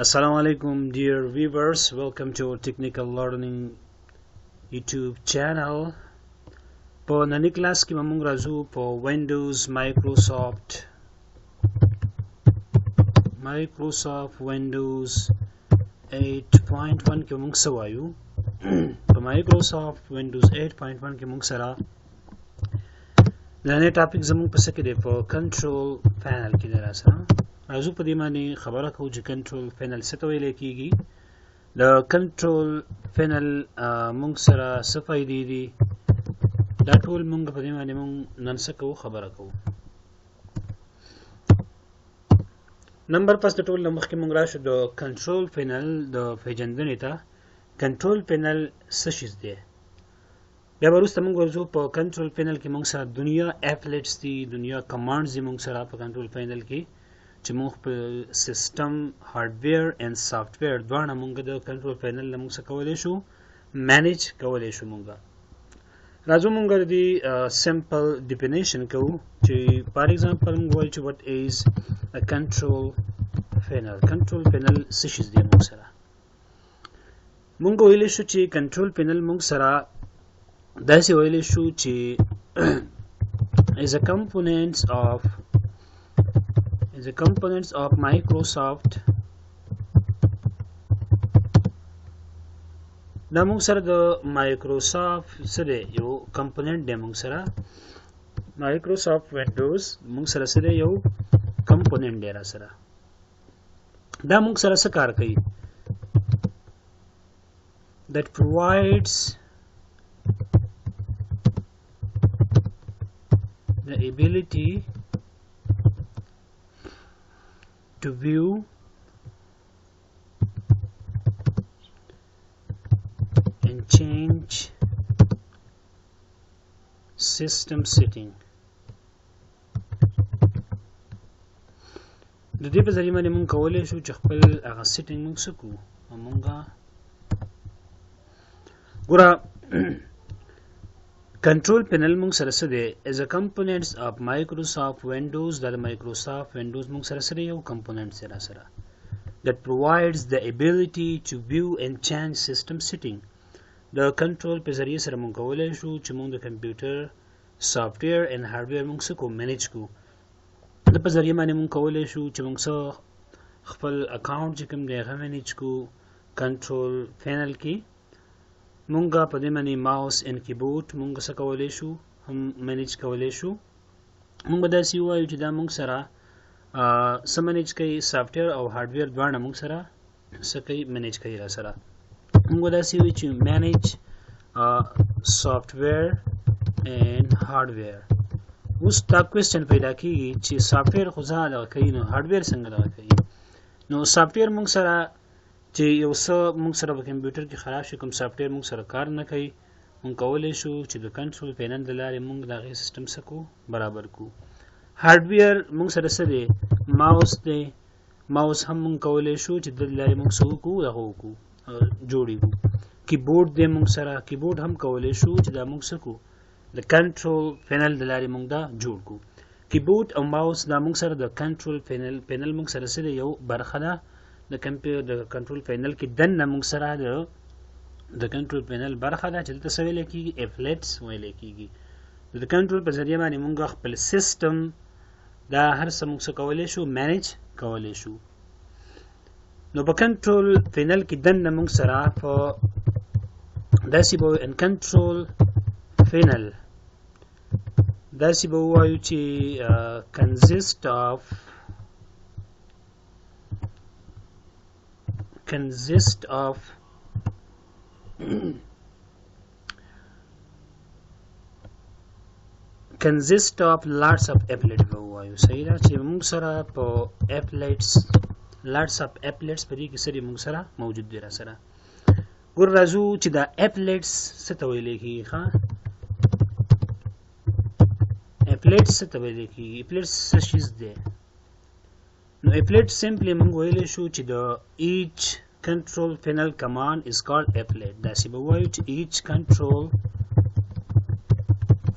Assalamu alaikum dear viewers, welcome to Technical Learning YouTube channel. Po nani class ki mamung razu po Windows Microsoft Windows 8.1 ki mamung sawayu. Po Microsoft Windows 8.1 ki mamung sara nane topic zamung pasake de po control panel ki dera sara. راځو په دې باندې خبره کوو چې کنټرول پینل څه ته ویل کېږي. د کنټرول پینل موږ سره څه فایدې دي دا ټول موږ په دې باندې موږ نن څه کوو خبره کوو. نمبر پس د ټول مخکې موږ راشو د کنټرول پینل د پیژندنې ته. کنټرول پینل څه شی دی بیا وروسته موږ ورځو په کنټرول پینل کې موږ سره دنیا اپلیټس دي، دنیا کمانډز دي موږ سره په کنټرول پینل کې چې موږ په سیستم هارډویر اینڈ سافټویر دواړه موږ د کنټرول پینل له موږ څخه کولی شو مینیج کولی شو. موږ راځو موږ د سمپل ډیفینیشن کوو چې فار ایگزامپل موږ وایو چې وات از ا کنټرول پینل. کنټرول پینل څه شی دی موږ سره موږ ویلی شو چې کنټرول پینل موږ سره داسې ویلی شو چې is a components of Microsoft. دا موږ سره د مایکروسافت سره یو کمپوننت دی. موږ سره مایکروسافت وینډوز موږ سره سره یو کمپوننت دی را سره. دا موږ سره څه کار کوي that provides the ability to view and change system setting. د دې په ذریعه باندې موږ کولی شو چې خپل هغه سیټینګ موږ څه کړو. موږ ګوره کنټرول پینل موږ سره څه دی as a components of Microsoft Windows. دا د Microsoft Windows موږ سره سره یو کمپوننت سره that provides the ability to view and change system setting. د کنټرول په ذریعه سره موږ کولی شو چې موږ د کمپیوټر سافټویر and هارډویر موږ څه کو مینیج کو. د په ذریعه باندې موږ کولی شو چې موږ څه خپل اکاونټ چې کوم دی هغه مینیج کو. کنټرول پینل کې مونږه په دې باندې ماوس ان کیبورډ مونږ څه کولی شو هم مینیج کولی شو. مونږ به داسې ووایو چې دا مونږ سره څه مینیج کوي سافټویر او هارډویر دواړه مونږ سره څه کوي مینیج کوي را سره. مونږ به داسې ووایو چې مینیج سافټویر اینډ هارډویر. اوس دا کوېسچن پیدا کېږي چې سافټویر خو ځان دغه کوي نو هارډویر څنګه دغه کوي. نو سافټویر مونږ سره چې یو څه موږ سره په کمپیوټر کې خراب شي کوم سافټویر موږ سره کار نه کوي موږ کولی شو چې د کنټرول پینل د لارې موږ د هغې سیسټم څه کو برابر کو. هارډویر موږ سره څه دی ماوس دی. ماوس هم موږ کولی شو چې د لارې موږ څه وکړو دغه وکړو جوړې کړو. کیبورډ دی موږ سره کیبورډ هم کولی شو چې دا موږ څه کو د کنټرول پینل د لارې موږ دا جوړ کړو. کیبورډ او ماوس دا موږ سره د کنټرول پینل موږ سره څه دی یو برخه ده د کنټرول پینل کې دننه موږ سره د کنټرول پینل برخه ده چې دلته څه ویلی کېږي اپلیټس ویلی کېږي. د کنټرول په ذریعه باندې موږ خپل سیسټم دا هر څه موږ څه کولی شو مینیج کولی شو. نو په کنټرول پینل کې دننه موږ سره په داسې به ان کنټرول پینل داسې به ووایو چې consist of lots of applets به ووایو. صحیح ده چې موږ سره په applets lots of applets په دې کې سره موږ سره موجود دی را سره. ګور راځو چې دا applets څه ته ویلی کېږي. ښه applets څه ته ویلی کېږي applets څه شیز دی. نو applets simply موږ ویلی شو چې د each control panel command is called applet. داسې به وایو چې each control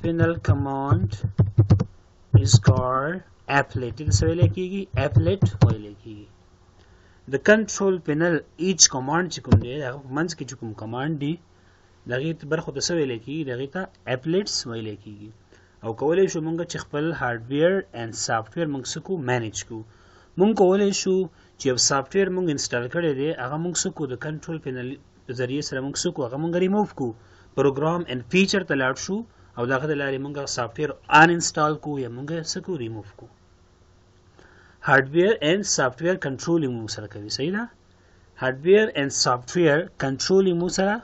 panel command is called applet. دې څه ویلی کېږي applet ویلی کېږي. د کنټرول پینل ایچ کمانډ چې کوم دی هغه په منځ کې چې کوم کمانډ دی دغې برخو ته څه ویلی کېږي دغې ته اپلیټس ویلی کېږي او کولی شو مونږ چې خپل هارډویر اینډ سافټویر مونږ څه کو مینیج کو مونږ کولی شو چې یو سافټویر مونږ انسټال کړی دی هغه مونږ څه کو د کنټرول پینل په ذریعې سره مونږ څه کو هغه مونږ ریموو کو پروګرام اینډ فیچر ته لاړ شو او دغه د لارې مونږ سافټویر ان انسټال کو یا مونږ څه کو ریموو کو هارډویر اینډ سافټویر کنټرولینګ مونږ سره کوي صحیح ده هارډویر اینډ سافټویر کنټرولینګ مونږ سره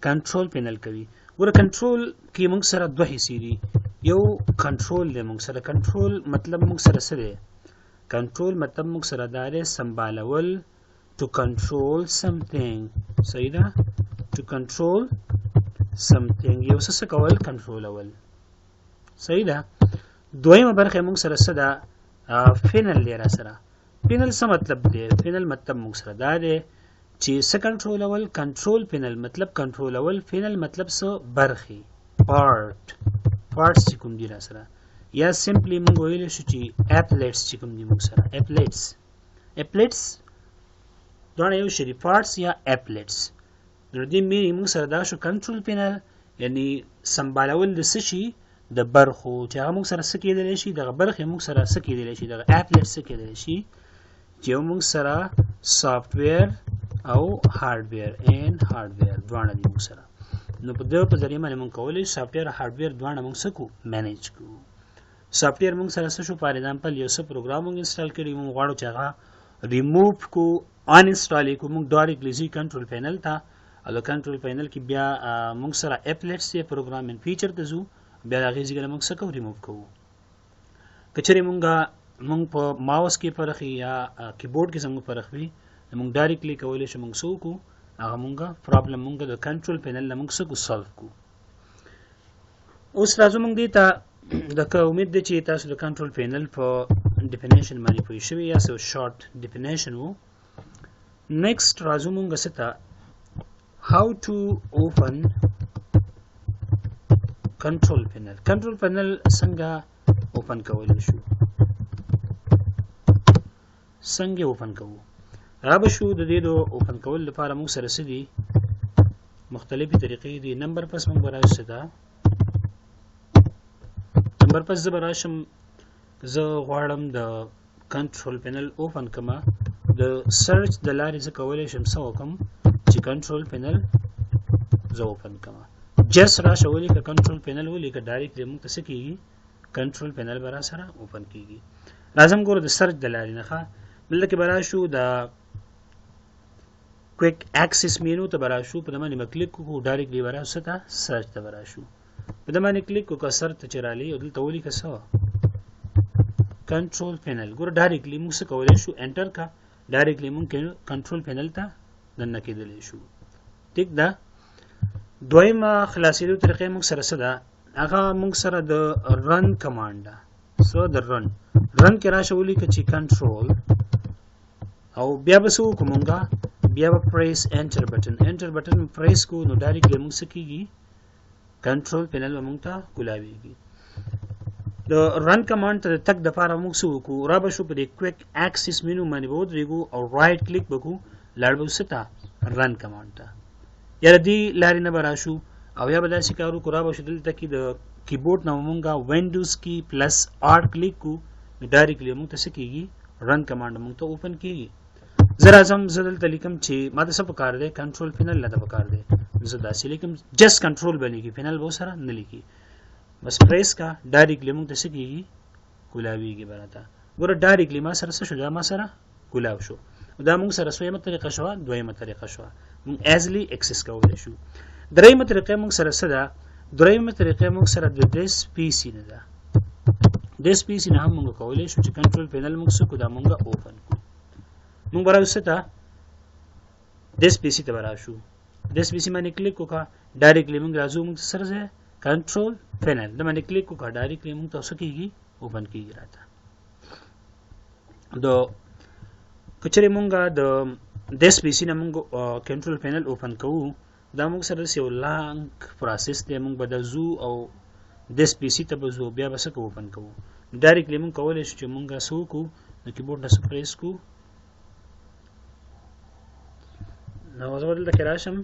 کنټرول پینل کوي ګوره کنټرول کې مونږ سره دوه حصې دي یو کنټرول دی مونږ سره کنټرول مطلب مونږ سره څه دی کنټرول مطلب مونږ سره دا دی سمبالول to control something صحیح ده to control something یو څه کول کنټرولول صحیح ده دویمه برخه مونږ سره څه ده فینل دی را سره فینل څه مطلب دی فینل مطلب مونږ سره دا دی چې څه کنټرولول کنټرول فینل مطلب کنټرولول فینل مطلب څه برخې پارټس چې کوم دي را سره یا سمپلی مونږ ویلی شو چې اپلیټس چې کوم دي مونږ سره اپلیټس دواړه یو شی دي پارټس یا اپلیټس نو دې مینې مونږ سره دا شو کنټرول پینل یعنی سمبالول د څه شي د برخو چې هغه مونږ سره څه کېدلی شي دغه برخې مونږ سره څه کېدلی شي دغه اپلیټ څه کېدلی شي چې یو مونږ سره سافټویر او هارډویر اینډ هارډویر دواړه دي مونږ سره نو په دغه په ذریعه باندې مونږ کولی سافټویر او هارډویر دواړه مونږ څه کو مینیج کوو سافټویر مونږ سره څه شو فار ایگزامپل یو څه پروګرام مونږ انسټال کړي مونږ غواړو چې هغه ریموو کو ان انسټال یې کو مونږ ډایرکټلی ځي کنټرول پینل ته او د کنټرول پینل کې بیا مونږ سره اپلیټس یې پروګرام اینډ فیچر ته ځو بیا د هغې ځای نه مونږ څه کوو ریموو کوو که چېرې مونږ په ماوس کې فرق یا کیبورډ کې زموږ فرق وي مونږ ډایرکټلی کولی شو مونږ څه وکړو هغه مونږ پرابلم مونږ د کنټرول پینل نه مونږ څه کو سالو کو اوس راځو مونږ دې ته لکه امید دی چې تاسو د کنټرول پینل په ډیفینیشن باندې پوه شوي یا څه شارټ ډیفینیشن و نیکسټ راځو مونږ څه ته how to open control panel control panel څنګه اوپن کولی شو څنګه اوپن کوو را به شو د دې د اوپن کول لپاره موږ سره څه دي مختلفې طریقې دي نمبر پس موږ به راشو ده نمبر پس زه به راشم زه غواړم د کنټرول پینل اوپن کړم د سرچ د لارې زه کولی شم څه وکړم چې کنټرول پینل زه اوپن کړم جست راشه ولیکه کنټرول پینل ولیکه ډایرکټلی موږ ته څه کېږي کنټرول پینل به را سره اوپن کېږي راځم ګوره د سرچ د لارې نه ښه دلته کې به راشو د کویک اکسس مینو ته به راشو په دې باندې به کلیک وکړو ډایرکټلی به راشو څه ته سرچ ته به راشو په دې باندې کلیک وکړه سرچ ته چې رالي او دلته ولیکه څه کنټرول پینل ګوره ډایرکټلی موږ څه کولی شو انټر کا ډایرکټلی موږ کنټرول پینل ته دننه کېدلی شو ټیک ده دویمه خلاصېدو طریقې موږ سره څه ده هغه موږ سره د رن کمانډ ده څه د رن کې راشه ولیکه چې کنټرول او بیا به څه وکړو موږ بیا به پریس انټر بټن پریس کو نو ډایرکټلی موږ څه کېږي کنټرول پینل به موږ ته کولاویږي د رن کمانډ ته د تګ دپاره موږ څه وکړو را به شو په دې کویک اکسس مینو باندې به ودرېږو او رایټ کلیک به کړو لاړ به څه ته رن کمانډ ته یا د دې لارې نه به راشو او یا به داسې کار وکړو را به شو دلته کې د کیبورډ نه به مونږ وینډوز کې پلس آر کلیک کړو نو ډایرکټلی مونږ ته څه کېږي رن کمانډ مونږ ته اوپن کېږي زه راځم زه دلته لیکم چې ما ته څه پکار دی کنټرول پینل له ته پکار دی زه داسې لیکم جست کنټرول به لیکي پینل به سره نه لیکي بس پریس کا ډایرکټلی مونږ ته څه کېږي کولاویږي به راته ګوره ډایرکټلی ما سره څه شو دا ما سره کولاو شو دا مونږ سره څویمه طریقه شوه دویمه طریقه شوه مونږ ایزلی اکسس کولی شو دریمه طریقه مونږ سره څه ده دریمه طریقه مونږ سره د دس پی سي نه ده دس پی سي نه هم مونږ کولی شو چې کنټرول پینل مونږ څه کړو دا مونږ اوپن کړو مونږ به راشو څه ته دس پی سي ته به راشو دس پی سي باندې کلیک وکړه ډایرکټلی مونږ راځو مونږ سره ځای کنټرول پینل د باندې کلیک وکړه ډایرکټلی مونږ ته څه کېږي اوپن کېږي راته د کچره مونږه د دس پی سي نه مونږ کنټرول پینل اوپن کوو دا مونږ سره یو لانګ پروسس دی مونږ به د زو او دس پی سي ته به زو بیا به څه اوپن کوو ډایرکټلی مونږ کولی شو چې مونږ څه وکړو د کیبورډ نه پریس کړو نو زه دلته کې راشم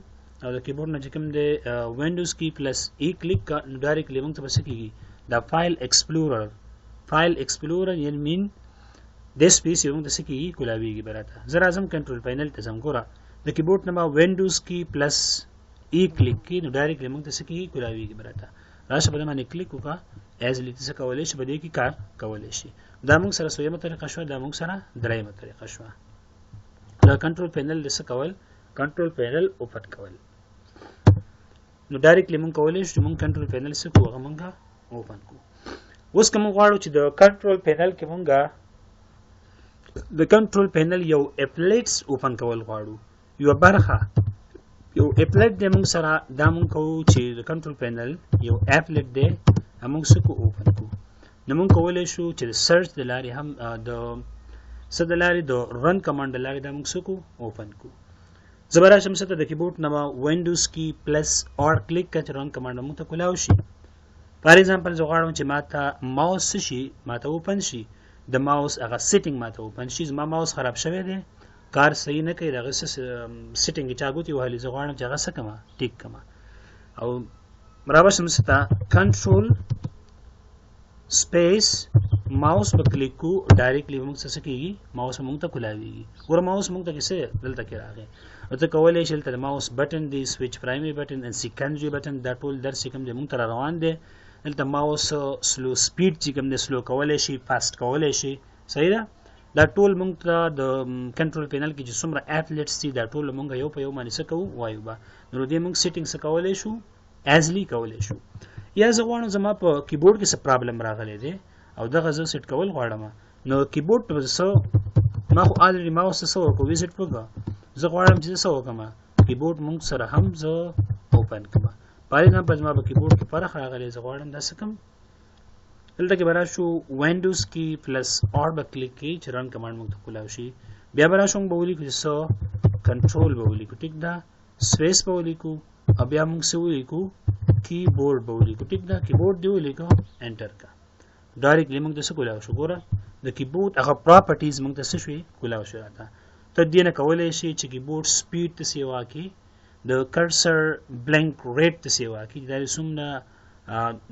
او د کیبورډ نه چې کوم دی وینډوز کی پلس ای کلیک کا نو ډایرکټلی موږ ته بس کیږي دا فایل ایکسپلورر یعنی مین د سپیس یو موږ ته کیږي کولاویږي براته زه راځم کنټرول پینل ته زم ګوره د کیبورډ نه ما وینډوز کی پلس ای کلیک کی نو ډایرکټلی موږ ته کیږي کولاویږي براته راشه په باندې کلیک وکړه ایز لیت څه کولای شي بده کې کار کولای شي دا موږ سره سویمه طریقه شو دا موږ سره درېمه طریقه شو دا کنټرول پینل د څه کول کنټرول پینل اوپن کول نو ډایرکټلی موږ کولای شو موږ کنټرول پینل څه کوو هغه موږ اوپن کوو اوس کوم غواړو چې د کنټرول پینل کې موږ د کنټرول پینل یو اپلیټس اوپن کول غواړو یو برخه یو اپلیټ د موږ سره دا موږ کوو چې د کنټرول پینل یو اپلیټ دی موږ څه کوو اوپن کوو نو موږ کولای شو چې د سرچ د لارې هم د څه د لارې د رن کمانډ د لارې دا موږ څه کوو اوپن کوو زه به راشم څه ته د کیبورډ نه به وینډوز کی پلس اور کلیک کړه چې رن کمانډ موږ ته کولاو شي فار ایگزامپل زه غواړم چې ما ته ماوس څه شي ما ته اوپن شي د ماوس هغه سیټینګ ما ته اوپن شي زما ماوس خراب شوی دی کار صحیح نه کوي دغه سیټینګ چې چاګوتې وهلې زه غواړم چې هغه څه کړم ټیک کړم او رابشم څه ته کنټرول سپیس ماوس په کلیک کو ډایرکټلی موږ څه کیږي ماوس موږ ته کولاویږي ور ماوس موږ ته کیسه دلته کې راغی او ته کولای شې دلته ماوس بٹن دی سویچ پرایمری بٹن ان سیکنډري بٹن دا ټول درس کوم دی موږ ته روان دي دلته ماوس سلو سپیډ چې کوم دی سلو کولای شي فاست کولای شي صحیح ده دا ټول موږ ته د کنټرول پینل کې چې څومره اپلیټس دي دا ټول موږ یو په یو باندې څه کوو وایو با نو دې موږ سیټینګ څه کولای شو ایزلی کولای شو یا زه غواړم زما په کیبورډ کې څه پرابلم راغلی دی او دغه زه سیټ کول غواړم نو کیبورډ ته څه ما خو الریډي ماوس څه وکړو وزټ وکړه زه غواړم چې څه وکړم کیبورډ موږ سره هم زه اوپن کړم پاره نه په ما په کیبورډ کې فرق راغلی زه غواړم دا څه کوم دلته کې برا شو وینډوز کی پلس اور به کلیک کی چې رن کمانډ موږ ته کولاو شي بیا برا شو به ولیکو چې څه کنټرول به ولیکو ټیک دا سپیس به ولیکو او بیا موږ څه ولیکو کیبورډ به ولیکو ټیک دا کیبورډ دی ولیکو انټر کا ډایرکټلی موږ د څه کولاو شو ګوره د کیبورډ هغه پراپرټیز موږ ته څه شوي کولاو شو راته ته دې نه کولای شي چې کیبورډ سپیډ ته سیوا کی د کرسر بلنک ریټ ته سیوا کی دا څومره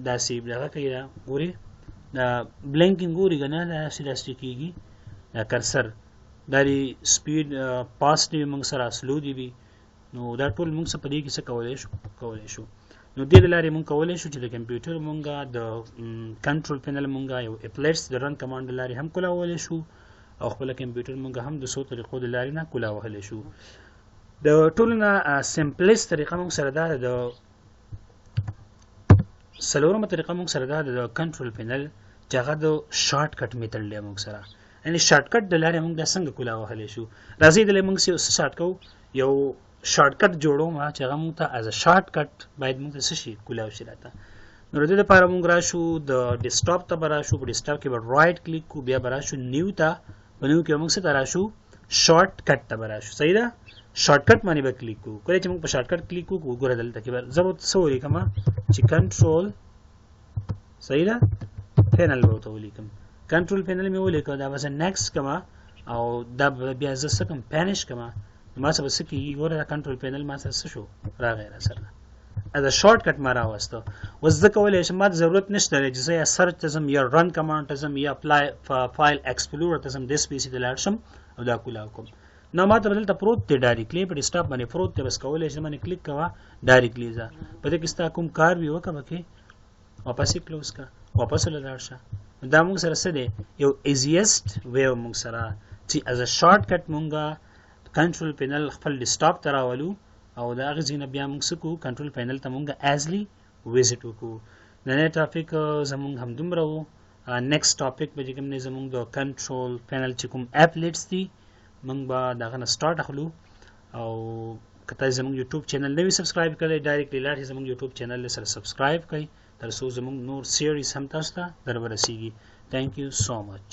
داسې دغه کوي ګوري دا بلنکینګ ګوري کنه دا سیداستی کیږي دا کرسر دا دی سپیډ پاس دی موږ سره سلو دی وي نو دا ټول موږ څه پدې کې څه کولای شو نو دې لارې موږ کولای شو چې د کمپیوټر موږ د کنټرول پینل موږ یو اپلیټس د رن کمانډ لارې هم کولای شو او خپل کمپیوټر موږ هم د څو طریقو د لارې نه کولای شو د ټول نه سمپلیست طریقه موږ سره دا د سلورمه طریقه موږ سره دا د کنټرول پینل چې هغه د شارټ کټ میتھډ دی موږ سره یعنی شارټ کټ د لارې موږ د څنګه کولای شو راځي د موږ څه شارټ کو یو شارټ کټ جوړو ما چې هغه موږ ته از ا شارټ کټ باید موږ څه شي کولای شي راته نو د دې لپاره موږ راشو د ډیسکټاپ ته براشو په ډیسکټاپ کې به رائټ کلیک کو بیا براشو نیو ته بنو کې موږ څه راشو شارټ کټ ته براشو صحیح ده شارټ کټ باندې به کلیک کو کله چې موږ په شارټ کټ کلیک کو ګوره دلته کې ضرورت څه ولیکم چې کنټرول صحیح ده پینل به ته ولیکم کنټرول پینل مې ولیکم دا بس نیکسټ کما او دا بیا زه څه کوم پینش کما ما څه بس کې ګوره کنټرول پینل ما څه شو راغی را سره از ا شارټ کټ ما راوسته وز د کولای شم ما ضرورت نشته چې زه یا سرچ تزم یا رن کمانډ تزم یا اپلای فایل ایکسپلورر تزم د سپیسی د لاړ شم او دا کولاو کوم نو ما ته بدلته پروت دی ډایرکټلی په ډیسکټاپ باندې پروت دی بس کولای شم باندې کلیک کوا ډایرکټلی ځه په دې کې ستا کوم کار وی وکړه کې واپس کلوز کا واپس لاړ شه دا موږ سره څه دی یو ایزیست وی موږ سره چې از ا شارټ کټ مونږه کنټرول پینل خپل ډیسکټاپ ته راولو او دا غزینه بیا موږ سکو کنټرول پینل ته موږ ایزلی وزټ وکړو نن ټاپک زموږ هم دومره وو نیکسټ ټاپک به کوم نه زموږ د کنټرول پینل چې کوم اپلیټس دي موږ به داغه نه سٹارټ اخلو او کته زموږ یوټیوب چینل نوی سبسکرایب کړئ ډایرکټلی لاړ زموږ یوټیوب چینل سره سبسکرایب کړئ تر څو زموږ نور سیریز هم تاسو ته در ورسیږي ثانک یو سو مچ